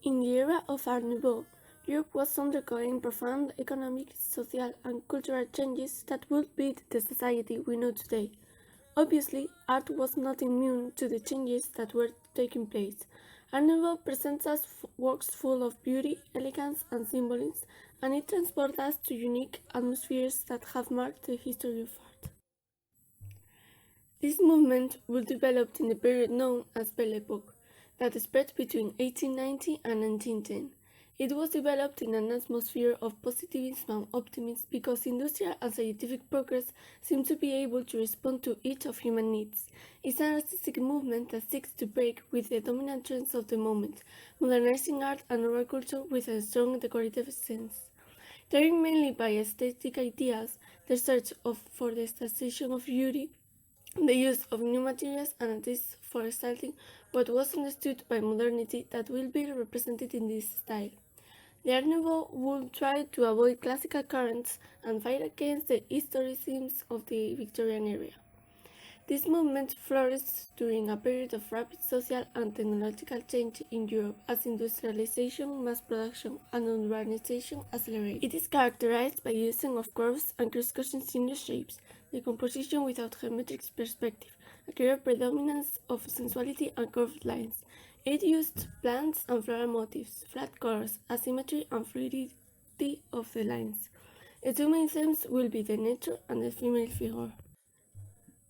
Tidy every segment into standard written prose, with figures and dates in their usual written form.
In the era of Art Nouveau, Europe was undergoing profound economic, social, and cultural changes that would build the society we know today. Obviously, art was not immune to the changes that were taking place. Art Nouveau presents us works full of beauty, elegance, and symbolism, and it transports us to unique atmospheres that have marked the history of art. This movement would develop in the period known as Belle Époque, that spread between 1890 and 1910. It was developed in an atmosphere of positivism and optimism because industrial and scientific progress seemed to be able to respond to each of human needs. It's an artistic movement that seeks to break with the dominant trends of the moment, modernizing art and oral culture with a strong decorative sense. Driven mainly by aesthetic ideas, the search for the sensation of beauty, the use of new materials and a taste for exalting what was understood by modernity that will be represented in this style. The Art Nouveau would try to avoid classical currents and fight against the historicism of the Victorian era. This movement flourished during a period of rapid social and technological change in Europe as industrialization, mass production, and urbanization accelerated. It is characterized by using of curves and cross-sectional shapes, the composition without geometric perspective, a clear predominance of sensuality and curved lines. It used plants and floral motifs, flat colors, asymmetry, and fluidity of the lines. Its two main themes will be the nature and the female figure.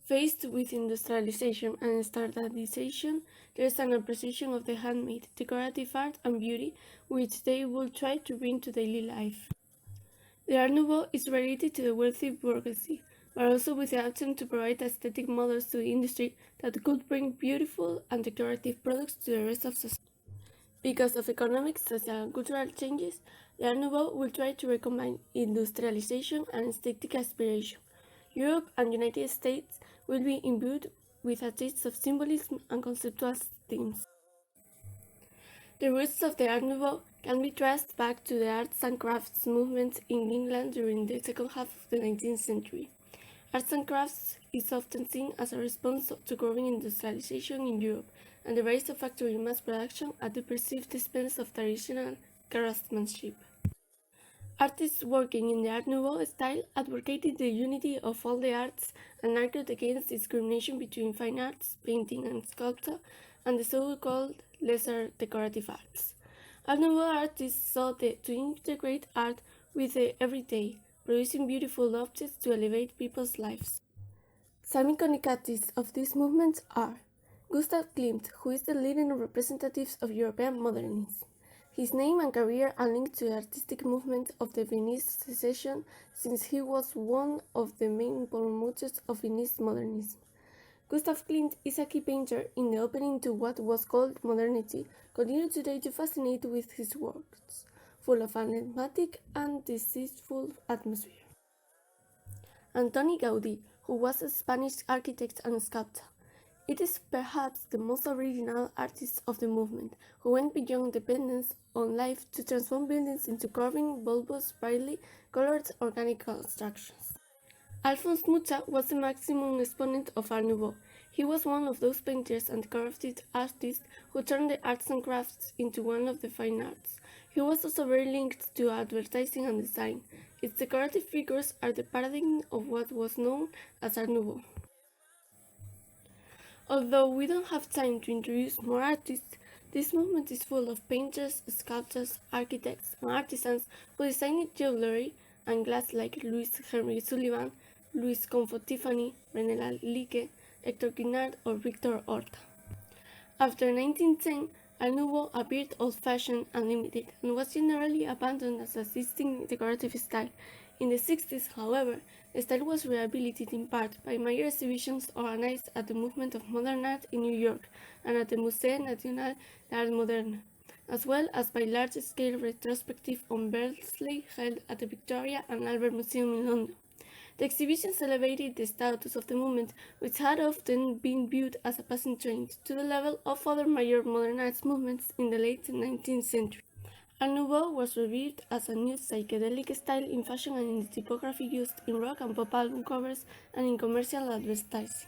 Faced with industrialization and standardization, there is an appreciation of the handmade, decorative art and beauty which they will try to bring to daily life. The Art Nouveau is related to the wealthy bourgeoisie, but also with the attempt to provide aesthetic models to the industry that could bring beautiful and decorative products to the rest of society. Because of economic, social, and cultural changes, the Art Nouveau will try to recombine industrialization and aesthetic aspiration. Europe and United States will be imbued with a taste of symbolism and conceptual themes. The roots of the Art Nouveau can be traced back to the arts and crafts movement in England during the second half of the 19th century. Arts and crafts is often seen as a response to growing industrialization in Europe and the rise of factory mass production at the perceived expense of traditional craftsmanship. Artists working in the Art Nouveau style advocated the unity of all the arts and argued against discrimination between fine arts, painting and sculpture, and the so-called lesser decorative arts. Art Nouveau artists sought to integrate art with the everyday, producing beautiful objects to elevate people's lives. Some iconic artists of this movement are Gustav Klimt, who is the leading representative of European modernism. His name and career are linked to the artistic movement of the Viennese Secession since he was one of the main promoters of Viennese modernism. Gustav Klimt is a key painter in the opening to what was called modernity, continuing today to fascinate with his works, full of an enigmatic and deceitful atmosphere. Antoni Gaudí, who was a Spanish architect and sculptor. It is perhaps the most original artist of the movement, who went beyond dependence on life to transform buildings into carving, bulbous, brightly colored organic constructions. Alphonse Mucha was the maximum exponent of Art Nouveau. He was one of those painters and crafted artists who turned the arts and crafts into one of the fine arts. He was also very linked to advertising and design. Its decorative figures are the paradigm of what was known as Art Nouveau. Although we don't have time to introduce more artists, this movement is full of painters, sculptors, architects, and artisans who designed jewelry and glass like Louis Henry Sullivan, Louis Comfort Tiffany, René Lalique, Hector Guinard, or Victor Horta. After 1910, Art Nouveau appeared old-fashioned and limited, and was generally abandoned as a distinct decorative style. In the 60s, however, the style was rehabilitated in part by major exhibitions organized at the Movement of Modern Art in New York and at the Musée National d'Art Moderne, as well as by large-scale retrospective on Bursley held at the Victoria and Albert Museum in London. The exhibitions elevated the status of the movement, which had often been viewed as a passing trend, to the level of other major modern arts movements in the late 19th century. Art Nouveau was revered as a new psychedelic style in fashion and in the typography used in rock and pop album covers and in commercial advertising.